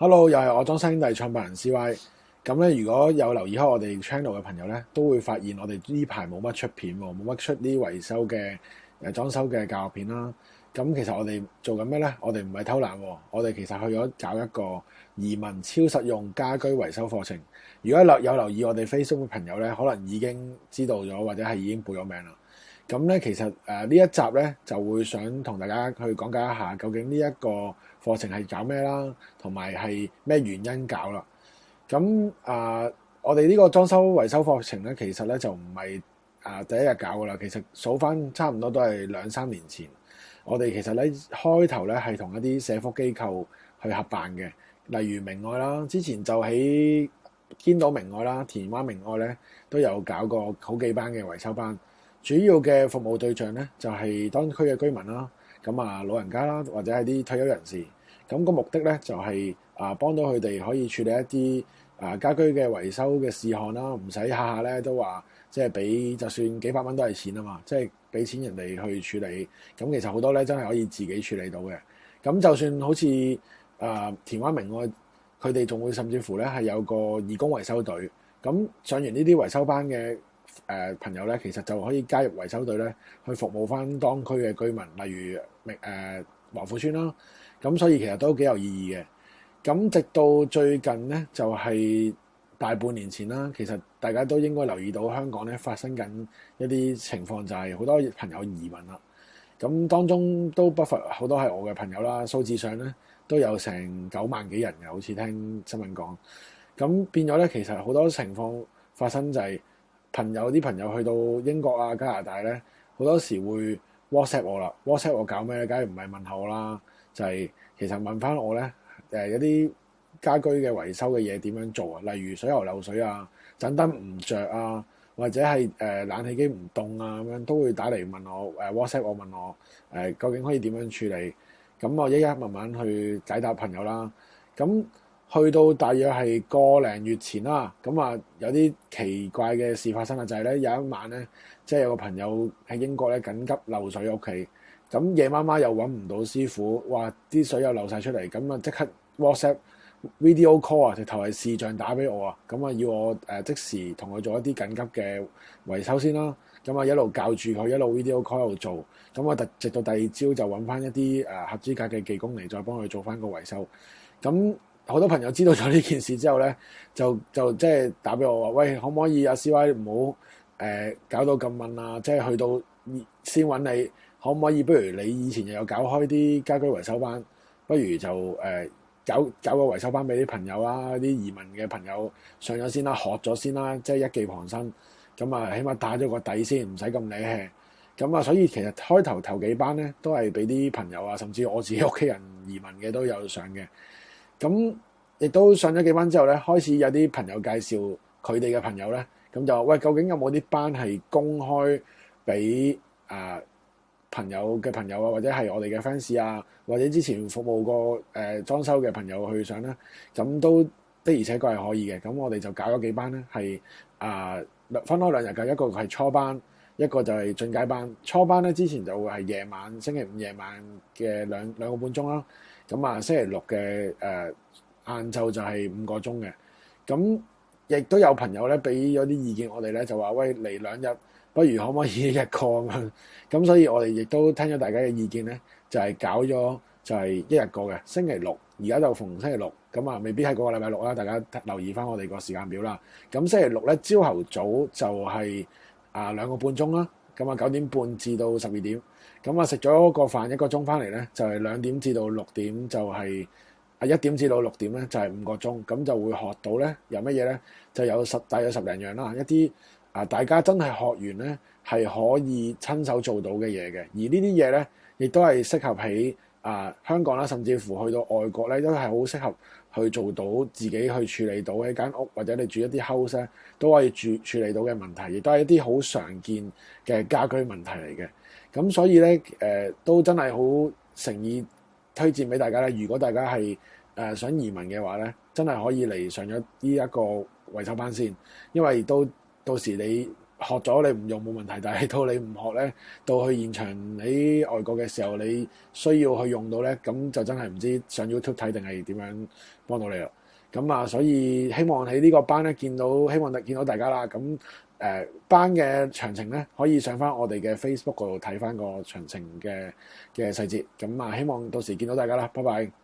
Hello，又係我裝修兄弟創辦人 CY。咁咧，如果有留意開我哋 channel 嘅朋友咧，都會發現我哋呢排冇乜出片喎，冇乜出啲維修嘅裝修嘅教學片啦。咁其實我哋做緊咩咧？我哋唔係偷懶喎，我哋其實去咗搞一個移民超實用家居維修課程。如果有留意我哋 Facebook 嘅朋友咧，可能已經知道咗或者係已經報咗名啦。咁咧，其實呢一集咧就會想同大家去講解一下，究竟呢一個課程係搞咩啦，同埋係咩原因搞啦。咁我哋呢個裝修維修課程咧，其實咧就唔係第一日搞噶啦。其實數翻差唔多都係2-3年前，我哋其實咧開頭咧係同一啲社福機構去合辦嘅，例如明愛啦，之前就喺堅道明愛啦、田灣明愛咧都有搞過好幾班嘅維修班。主要嘅服務對象咧就係當區嘅居民啦，咁老人家啦，或者係啲退休人士。咁個目的咧就係幫到佢哋可以處理一啲家居嘅維修嘅事項啦，唔使下下咧都話即係俾就算幾百蚊都係錢啊嘛，即係俾錢人哋去處理。咁其實好多咧真係可以自己處理到嘅。咁就算好似田灣明愛，佢哋仲會甚至乎咧係有個義工維修隊。咁上完呢啲維修班嘅朋友咧，其實就可以加入維修隊咧，去服務翻當區嘅居民，例如華富村啦。咁所以其實都幾有意義嘅。咁直到最近咧，就係大半年前啦，其實大家都應該留意到香港咧發生緊一啲情況，就係好多朋友移民啦。咁當中都不乏好多係我嘅朋友啦，數字上咧都有成9萬幾人嘅，好似聽新聞講。咁變咗咧，其實好多情況發生就係啲朋友去到英國啊、加拿大咧，好多時會 WhatsApp 我啦。WhatsApp 我搞咩咧？梗係唔係問候我啦，就係其實問翻我咧有啲家居嘅維修嘅嘢點樣做啊？例如水喉漏水啊、盞燈唔着啊，或者係冷氣機唔凍啊咁樣，都會打嚟問我WhatsApp 我問我究竟可以點樣處理？咁我一一慢慢去解答朋友啦。咁去到大約係個零月前啦，咁有啲奇怪嘅事發生啦，就係咧有一晚咧，即係有個朋友喺英國咧緊急漏水屋企，咁夜媽媽又揾唔到師傅，話啲水又漏晒出嚟，咁即刻 WhatsApp video call 直頭係視像打俾我啊，咁要我即時同佢做一啲緊急嘅維修先啦，咁一路教住佢一路 video call 喺度做，咁直到第二朝就揾翻一啲合資格嘅技工嚟再幫佢做翻個維修，咁。好多朋友知道咗呢件事之後咧，就即係打俾我話：喂，可唔可以CY 唔好搞到咁問啊？即係去到先揾你，可唔可以？不如你以前又有搞開啲家居維修班，不如就搞個維修班俾啲朋友啊，啲移民嘅朋友上咗先啦，學咗先啦，即係一技傍身。咁起碼打咗個底先，唔使咁理氣。咁所以其實開頭幾班咧，都係俾啲朋友啊，甚至我自己屋企人移民嘅都有上嘅。咁亦都上咗幾班之後咧，開始有啲朋友介紹佢哋嘅朋友咧，咁就話：喂，究竟有冇啲班係公開俾朋友嘅朋友啊，或者係我哋嘅 fans 啊，或者之前服務過裝修嘅朋友去上咧？咁都的而且確係可以嘅。咁我哋就搞咗幾班咧，係分開2日嘅，一個係初班，一個就係進階班。初班咧之前就會係夜晚，星期5夜晚嘅兩個半鐘啦。咁星期6嘅晏晝就係5個鐘嘅。咁亦都有朋友咧俾咗啲意見我哋咧，就話：喂，嚟2日，不如可唔可以1個咁樣？咁所以我哋亦都聽咗大家嘅意見咧，就係搞咗就係1日個嘅星期6，而家就逢星期6，咁未必係嗰個禮拜6啦，大家留意翻我哋個時間表啦。咁星期6咧朝頭早就係2個半鐘啦，咁9點半至到12點。咁食咗個飯1個鐘翻嚟咧，就係2點至到6點，就係1點至到6點咧，就係5個鐘。咁就會學到咧有乜嘢咧？就有大約10零樣啦，一啲大家真係學完咧係可以親手做到嘅嘢嘅。而呢啲嘢咧，亦都係適合喺香港啦，甚至乎去到外國咧，都係好適合去做到自己去處理到喺間屋，或者你住一啲 house 咧，都可以處理到嘅問題，亦都係一啲好常見嘅家居問題嚟嘅。咁所以咧都真係好誠意推薦俾大家咧。如果大家係想移民嘅話咧，真係可以嚟上咗呢一個維修班先，因為到時你學咗你唔用冇問題，但係到你唔學咧，到去現場喺外國嘅時候，你需要去用到咧，咁就真係唔知上 YouTube 睇定係點樣幫到你啦。咁啊，所以希望喺呢個班咧希望見到大家啦。咁班嘅詳情咧，可以上翻我哋嘅 Facebook 嗰度睇翻個詳情嘅細節。咁啊，希望到時見到大家啦，拜拜。